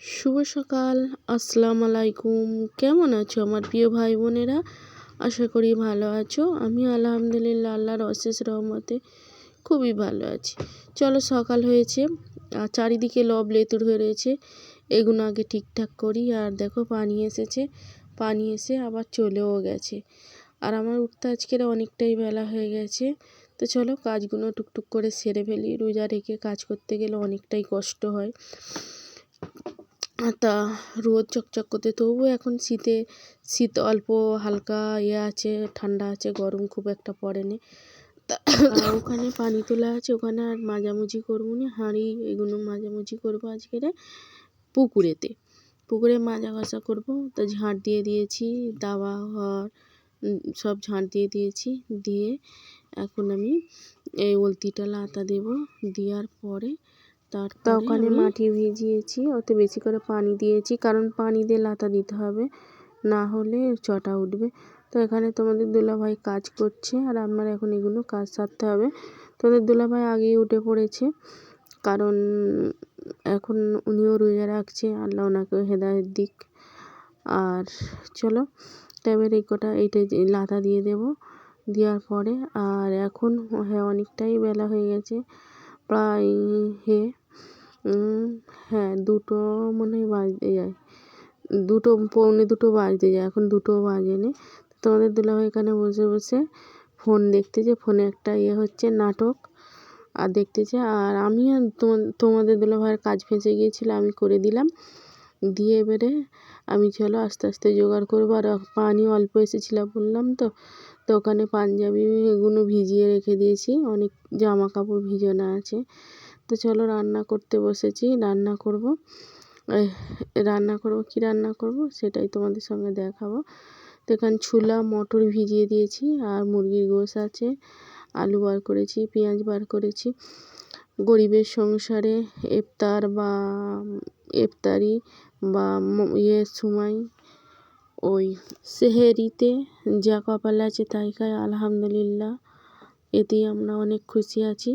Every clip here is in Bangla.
শুভ সকাল, আসসালামু আলাইকুম। কেমন আছো আমার প্রিয় ভাই বোনেরা? আশা করি ভালো আছো। আমি আলহামদুলিল্লাহ আল্লাহর অশেষ রহমতে খুবই ভালো আছি। চলো, সকাল হয়েছে আর চারিদিকে লব লেতুর হয়ে রয়েছে, এগুলো আগে ঠিকঠাক করি। আর দেখো পানি এসেছে, পানি এসে আবার চলেও গেছে। আর আমার উঠতে আজকের অনেকটাই বেলা হয়ে গেছে। তো চলো কাজগুলো টুকটুক করে সেরে ফেলি। রোজা রেখে কাজ করতে গেলে অনেকটাই কষ্ট হয়, তা রোদ চকচক করতে। তবুও এখন শীত অল্প হালকা আছে, ঠান্ডা আছে, গরম খুব একটা পড়েনি। তা ওখানে পানি তোলা আছে, ওখানে আর মাজামুজি করবো না, হাঁড়ি এগুলো মাজামুজি করবো আজকের পুকুরে মাজা ঘষা করবো। তো ঝাঁট দিয়ে দিয়েছি, দাওয়া ঘর সব ঝাঁট দিয়ে দিয়েছি। দিয়ে এখন আমি এই ওলতিটা লাতা দেবো। দেওয়ার পরে তারপর ওখানে মাটি ভিজিয়েছি, ওতে বেশি করে পানি দিয়েছি, কারণ পানি দিয়ে লাতা দিতে হবে, না হলে চটা উঠবে। তো এখানে তোমাদের দুলাভাই কাজ করছে আর আমার এখন এগুলো কাজ সারতে হবে। তোমাদের দুলাভাই আগেই উঠে পড়েছে, কারণ এখন উনিও রোজা রাখছে, আল্লাহ ওনাকে হেদায়েত দিক। আর চলো ট্যাবের এইটাই লাতা দিয়ে দেব। দেওয়ার পরে আর এখন অনেকটাই বেলা হয়ে গেছে, প্রায় দুটো মনে হয় বাজতে যায়, পৌনে দুটো বাজতে যায়, এখন দুটো বাজেনি। তোমাদের দুলাভাই এখানে বসে বসে ফোন দেখতেছে, ফোনে একটা হচ্ছে নাটক আর দেখতেছে। আর আমি আর তোমাদের দুলাভাইয়ের কাজ ফেঁসে গিয়েছিল, আমি করে দিলাম। দিয়ে এবারে আমি চলো আস্তে আস্তে জোগাড় করবো। আর পানি অল্প এসেছিল বললাম তো, ওখানে পাঞ্জাবি এগুলো ভিজিয়ে রেখে দিয়েছি, অনেক জামা কাপড় ভিজানো আছে। তো চলো রান্না করতে বসেছি, রান্না করব কি রান্না করব সেটাই তোমাদের সঙ্গে দেখাবো। তো এখানে ছোলা মটর ভিজিয়ে দিয়েছি, আর মুরগির গোশ আছে, আলু বার করেছি, পেঁয়াজ বার করেছি। গরিবের সংসারে ইফতারি বা সময় ওই সেহেরিতে যা কপালে আছে তাই খাই, আলহামদুলিল্লাহ, এতেই আমরা অনেক খুশি আছি।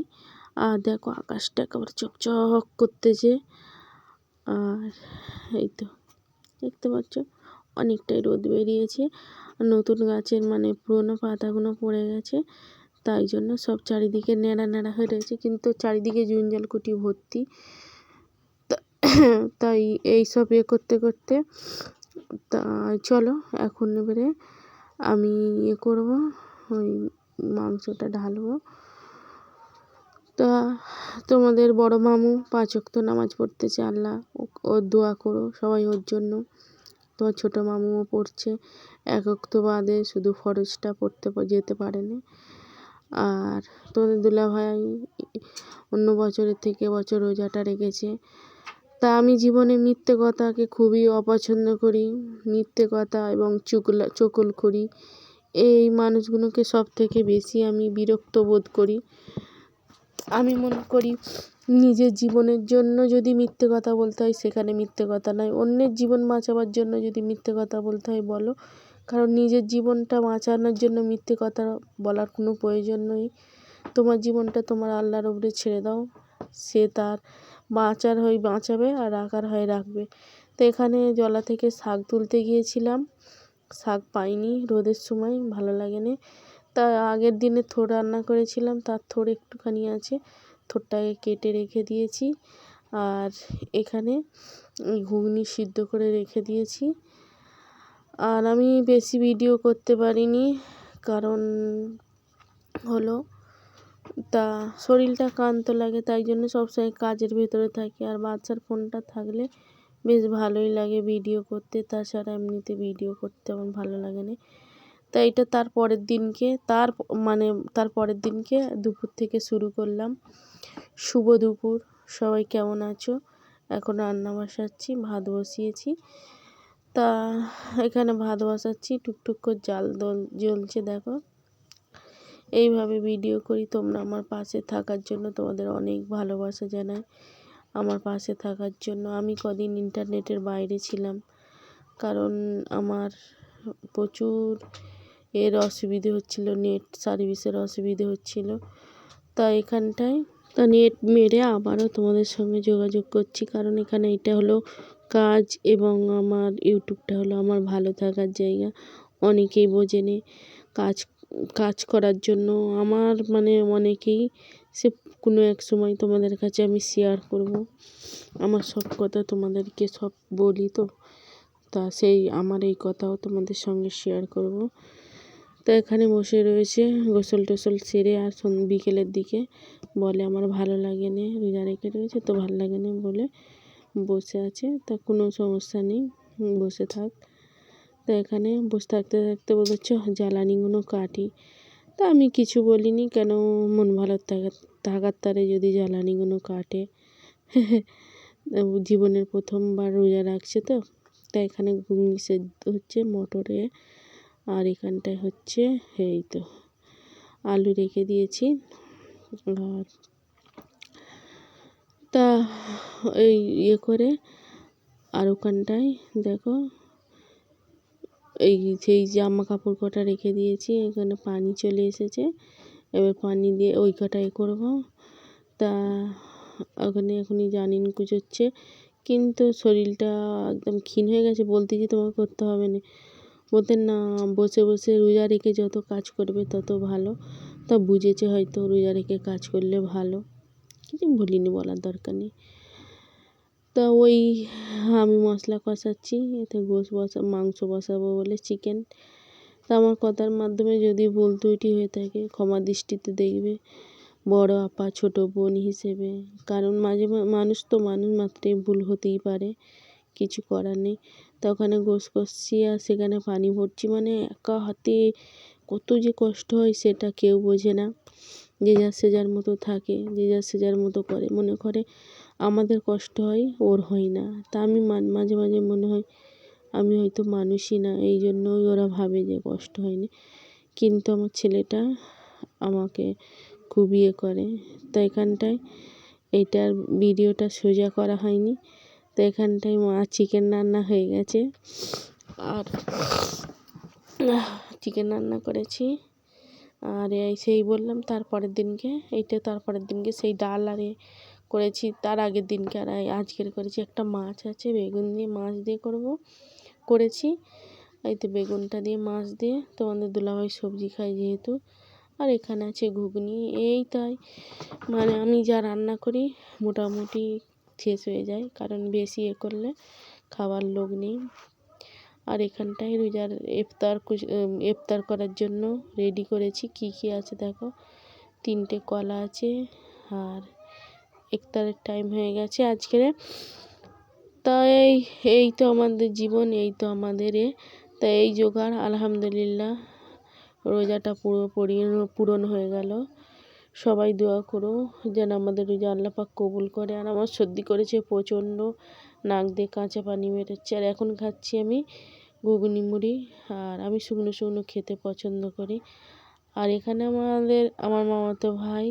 আর দেখো আকাশটা একেবারে চকচক করতেছে। আর এই তো দেখতে পাচ্ছ অনেকটাই রোদ বেরিয়েছে। নতুন গাছের পুরোনো পাতাগুলো পড়ে গেছে, তাই জন্য সব চারিদিকে ন্যাড়া ন্যাড়া হয়ে রয়েছে, কিন্তু চারিদিকে জঞ্জালকুটি ভর্তি। তাই এইসব করতে করতে চলো এখন এবারে আমি করব, ওই মাংসটা ঢালবো। তা তোমাদের বড় মামু 5 ওয়াক্ত নামাজ পড়তেছে, আল্লাহ ওর দোয়া করো সবাই ওর জন্য। তোমার ছোটো মামুও পড়ছে, 1 ওয়াক্ত বাদে শুধু ফরজটা পড়তে যেতে পারেনি। আর তোমাদের দুলাভাই অন্য বছরের থেকে বছর রোজাটা রেখেছে। তা আমি জীবনে মিথ্যে কথাকে খুবই অপছন্দ করি, মিথ্যে কথা এবং চকলখড়ি এই মানুষগুলোকে সব থেকে বেশি আমি বিরক্ত বোধ করি। আমি মনে করি নিজের জীবনের জন্য যদি মিথ্যে কথা বলতে হয় সেখানে মিথ্যে কথা নয়, অন্যের জীবন বাঁচাবার জন্য যদি মিথ্যে কথা বলতে হয় বলো, কারণ নিজের জীবনটা বাঁচানোর জন্য মিথ্যে কথা বলার কোনো প্রয়োজন নেই। তোমার জীবনটা তোমার আল্লাহর উপরে ছেড়ে দাও, সে তার বাঁচার হয় বাঁচাবে আর রাখার হয় রাখবে। তো এখানে জলা থেকে শাক তুলতে গিয়েছিলাম, শাক পাইনি, রোদের সময় ভালো লাগেনি। তা আগের দিনে থোড় রান্না করেছিলাম, তার থোড় একটুখানি আছে, থোড়টাকে কেটে রেখে দিয়েছি। আর এখানে ঘুগনি সিদ্ধ করে রেখে দিয়েছি। আর আমি বেশি ভিডিও করতে পারিনি, কারণ হলো শরীরটা ক্লান্ত লাগে, তাই জন্য সবসময় কাজের ভেতরে থাকি। আর বাচ্চার ফোনটা থাকলে বেশ ভালোই লাগে ভিডিও করতে, তাছাড়া এমনিতে ভিডিও করতে আমার ভালো লাগে না। তাই এটা তার পরের দিনকে দুপুর থেকে শুরু করলাম। শুভ দুপুর, সবাই কেমন আছো? এখন রান্না বসাচ্ছি, ভাত বসিয়েছি। তা এখানে ভাত বসাচ্ছি, টুকটুক করে জাল জ্বলছে, দেখো এইভাবে ভিডিও করি। তোমরা আমার পাশে থাকার জন্য তোমাদের অনেক ভালোবাসা জানাই, আমার পাশে থাকার জন্য। আমি কদিন ইন্টারনেটের বাইরে ছিলাম, কারণ আমার প্রচুর অসুবিধে হচ্ছিল, নেট সার্ভিসের অসুবিধে হচ্ছিল। তা এখানটায় নেট মেরে আবারও তোমাদের সঙ্গে যোগাযোগ করছি, কারণ এখানে এটা হলো কাজ এবং আমার ইউটিউবটা হলো আমার ভালো থাকার জায়গা। অনেকেই বোঝেনি কাজ কাজ করার জন্য আমার মানে অনেকেই সে কোনো এক সময় তোমাদের কাছে আমি শেয়ার করব। আমার সব কথা তোমাদেরকে সব বলি তো, তা সেই আমার এই কথাও তোমাদের সঙ্গে শেয়ার করব। তো এখানে বসে রয়েছে গোসল টোসল সেরে, আর বিকেলের দিকে বলে আমার ভালো লাগে না, রোজা রেখে রয়েছে তো ভালো লাগে না বলে বসে আছে। তা কোনো সমস্যা নেই, বসে থাক। তো এখানে বসে থাকতে থাকতে বলছে জ্বালানিগুলো কাটি। তা আমি কিছু বলিনি, কেন মন ভালো থাকার তারে যদি জ্বালানিগুলো কাটে। জীবনের প্রথমবার রোজা রাখছে তো। তা এখানে ঘুগনি সেদ্ধ হচ্ছে মটরে, আর এখানটায় হচ্ছে এই তো আলু রেখে দিয়েছি। আর তা এই করে, আর ওখানটায় দেখো এই সেই জামা কাপড় কটা রেখে দিয়েছি, এখানে পানি চলে এসেছে। এবার পানি দিয়ে ওই কটা করবো। তা ওখানে এখনই জানিন কুচোচ্ছে, কিন্তু শরীরটা একদম ক্ষীণ হয়ে গেছে। বলতেছি তোমাকে করতে হবে না, বলতে না বসে বসে রোজা রেখে যত কাজ করবে তত ভালো। তা বুঝেছে হয়তো রোজা রেখে কাজ করলে ভালো, কিছু বলিনি, বলার দরকার নেই। তা ওই আমি মশলা কষাচ্ছি, এতে মাংস বসাবো বলে চিকেন। তা আমার কথার মাধ্যমে যদি ভুল ত্রুটি হয়ে থাকে ক্ষমা দৃষ্টিতে দেখবে, বড় আপা ছোট বোন হিসেবে। কারণ মাঝে মানুষ তো মানুষ মাত্রই ভুল হতেই পারে, কিছু করার নেই। তা ওখানে গোশ কষছি আর সেখানে পানি ভরছি, মানে একা হাতে কত যে কষ্ট হয় সেটা কেউ বোঝে না। যে যার সে যার মতো থাকে, যে যার সে যার মতো করে, মনে করে আমাদের কষ্ট হয় ওর হয় না। তা আমি মাঝে মাঝে মনে হয় আমি হয়তো মানুষই না, এই জন্যই ওরা ভাবে যে কষ্ট হয়নি। কিন্তু আমার ছেলেটা আমাকে খুব ইয়ে করে। তো এখানটায় এইটার ভিডিওটা সোজা করা হয়নি। তো এখানটায় চিকেন রান্না হয়ে গেছে, আর চিকেন রান্না করেছি। আর এই সেই বললাম তারপরের দিনকে, এইটা তারপরের দিনকে সেই ডাল আর করেছি। তার আগের দিনকে আর আজকের করেছি একটা মাছ আছে, বেগুন দিয়ে মাছ দিয়ে করেছি। এই তো বেগুনটা দিয়ে মাছ দিয়ে, তোমাদের দুলাভাই সবজি খাই যেহেতু। আর এখানে আছে ঘুগনি। এই তাই মানে আমি যা রান্না করি মোটামুটি শেষ হয়ে যায়, কারণ বেশি করলে খাবার লোক নেই। আর এখানটায় রোজার ইফতার করার জন্য রেডি করেছি। কি কি আছে দেখো, 3টে কলা আছে, আর ইফতারের টাইম হয়ে গেছে আজকের। তাই এই তো আমাদের জীবন, এই তো আমাদের তাই এই জোগাড়। আলহামদুলিল্লাহ রোজাটা পুরো পূরণ হয়ে গেল। সবাই দোয়া করো যেন আমাদের রোজা আল্লাহ পাক কবুল করে। আর আমার সর্দি করেছে প্রচণ্ড, নাক দিয়ে কাঁচা পানি বেরোচ্ছে। আর এখন খাচ্ছি আমি ঘুগনি মুড়ি, আর আমি শুকনো শুকনো খেতে পছন্দ করি। আর এখানে আমার মামাতো ভাই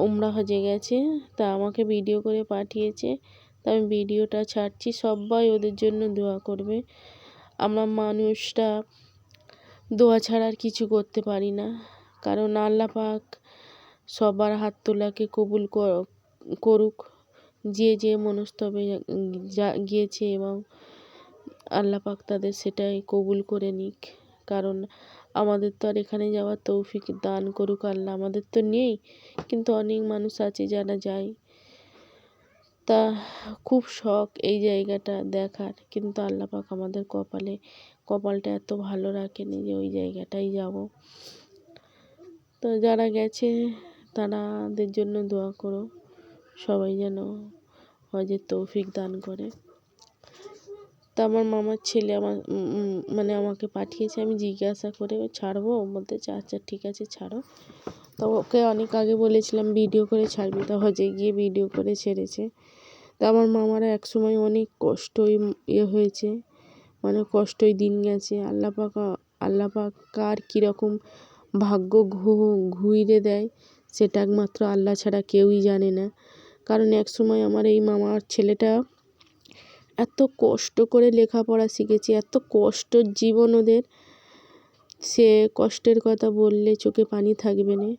উমরা হজে গেছে, তা আমাকে ভিডিও করে পাঠিয়েছে। তা আমি ভিডিওটা ছাড়ছি, সবাই ওদের জন্য দোয়া করবে। আমরা মানুষটা দোয়া ছাড়া আর কিছু করতে পারি না, কারণ আল্লাহ পাক সবার হাত তোলাকে কবুল করুক। যে যে মনস্তবে গিয়েছে এবং আল্লাহ পাক তাদের সেটাই কবুল করে নিক। কারণ আমাদের তো আর এখানে যাওয়ার তৌফিক দান করুক আল্লাহ, আমাদের তো নেই, কিন্তু অনেক মানুষ আছে যারা যায়। তা খুব শখ এই জায়গাটা দেখার, কিন্তু আল্লাহ পাক আমাদের কপালটা এত ভালো রাখেনি যে ওই জায়গাটাই যাব। তো যারা গেছে তাদের জন্য দোয়া করো, সবাই যেন হজের তৌফিক দান করে। তা আমার মামার ছেলে মানে আমাকে পাঠিয়েছে, আমি জিজ্ঞাসা করে ছাড়বো, বলতেছে আচ্ছা ঠিক আছে ছাড়ো। তো ওকে অনেক আগে বলেছিলাম ভিডিও করে ছাড়বি, তা হজে গিয়ে ভিডিও করে ছেড়েছে। তা আমার মামারা একসময় অনেক কষ্টই হয়েছে, মানে কষ্টই দিন গেছে। আল্লাহ পাক কার কীরকম ভাগ্য ঘুরিয়ে দেয় সেটা একমাত্র আল্লাহ ছাড়া কেউই জানে না। কারণ এক সময় আমার এই মামার ছেলেটা এত কষ্ট করে লেখাপড়া শিখেছে, এত কষ্টর জীবন ওদের, সে কষ্টের কথা বললে চোখে পানি থাকবে না।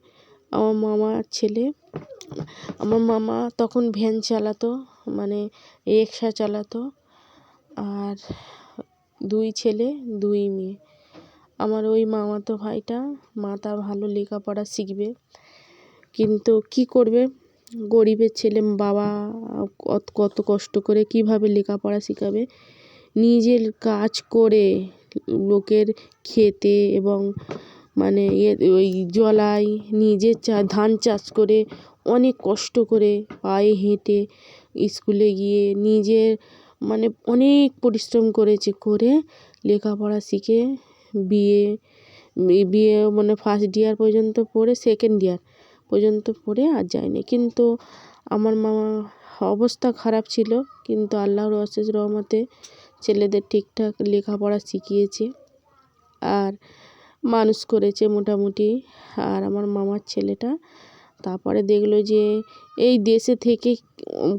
আমার মামা তখন ভ্যান চালাতো, মানে রিক্সা চালাতো। আর 2 ছেলে 2 মেয়ে। আমার ওই মামাতো ভাইটা মাথা ভালো লেখাপড়া শিখবে, কিন্তু কি করবে, গরিবের ছেলে, বাবা কত কষ্ট করে কিভাবে লেখাপড়া শেখাবে। নিজের কাজ করে লোকের খেতে এবং মানে ওই জলায় নিজে ধান চাষ করে অনেক কষ্ট করে পায়ে হেঁটে স্কুলে গিয়ে নিজের মানে অনেক পরিশ্রম করেছে, করে লেখাপড়া শিখে বিয়ে মানে ফার্স্ট ইয়ার পর্যন্ত পড়ে সেকেন্ড ইয়ার পর্যন্ত পড়ে আর যায়নি। কিন্তু আমার মামা অবস্থা খারাপ ছিল, কিন্তু আল্লাহর অশেষ রহমতে ছেলেদের ঠিকঠাক লেখাপড়া শিখিয়েছে আর মানুষ করেছে মোটামুটি। আর আমার মামার ছেলেটা তারপরে দেখলো যে এই দেশে থেকে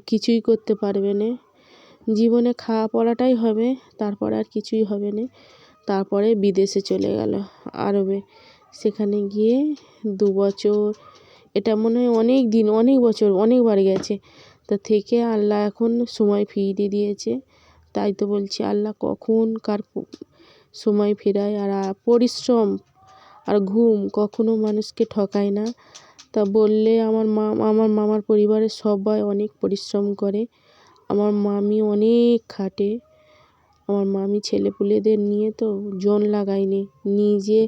কিছুই করতে পারবে না, জীবনে খাওয়া পড়াটাই হবে, তারপরে আর কিছুই হবে না। তারপরে বিদেশে চলে গেল, আরবে। সেখানে গিয়ে 2 বছর, এটা মনে হয় অনেক দিন, অনেক বছর, অনেকবার গেছে। তা থেকে আল্লাহ এখন সময় ফিরিয়ে দিয়েছে। তাই তো বলছি আল্লাহ কখন কার সময় ফেরায়। আর পরিশ্রম আর ঘুম কখনো মানুষকে ঠকায় না। তা বললে আমার মামার পরিবারের সবাই অনেক পরিশ্রম করে। আমার মামি অনেক খাটে। আমার মামি ছেলেপুলেদের নিয়ে তো জন লাগায়নি, নিজে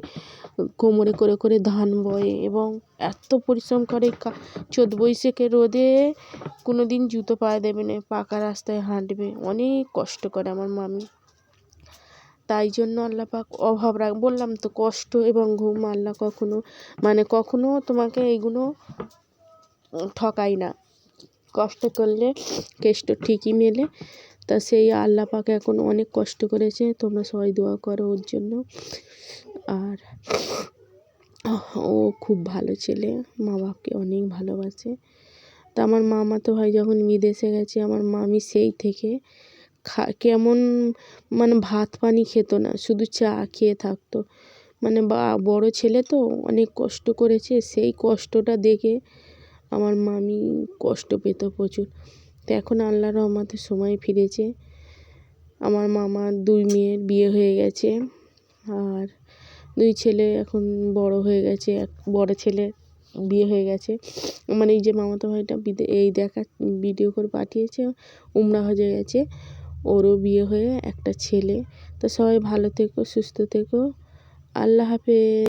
কোমরে করে করে ধান বয়ে এবং এত পরিশ্রম করে। চোদ্দ বৈশাখের রোদে কোনো দিন জুতো পায়ে দেবে না, পাকা রাস্তায় হাঁটবে, অনেক কষ্ট করে আমার মামি। তাই জন্য আল্লাহ পাক অভাব বললাম তো, কষ্ট এবং ঘুম আল্লাহ কখনো তোমাকে এইগুলো ঠকায় না। কষ্ট করলে কেষ্ট ঠিকই মেলে। তা সেই আল্লাহ পাক এখন অনেক কষ্ট করেছে, তোমরা সবাই দোয়া করো ওর জন্য। আর ও খুব ভালো ছেলে, মা বাপকে অনেক ভালোবাসে। তা আমার মামাতো ভাই যখন বিদেশে গেছে, আমার মামি সেই থেকে কেমন মানে ভাত পানি খেত না, শুধু চা খেয়ে থাকতো। মানে বড় ছেলে তো অনেক কষ্ট করেছে, সেই কষ্টটা দেখে আমার মামি কষ্ট পেত প্রচুর। তো এখন আল্লাহর রহমতে সময় ফিরেছে। আমার মামার 2 মেয়ের বিয়ে হয়ে গেছে আর 2 ছেলে এখন বড় হয়ে গেছে। এক বড় ছেলে বিয়ে হয়ে গেছে, মানে এই যে মামাতো ভাইটা এই ভিডিও করে পাঠিয়েছে, উমরা হজে গেছে, ওরও বিয়ে হয়ে একটা ছেলে। তো সবাই ভালো থেকো, সুস্থ থেকো, আল্লাহ হাফেজ।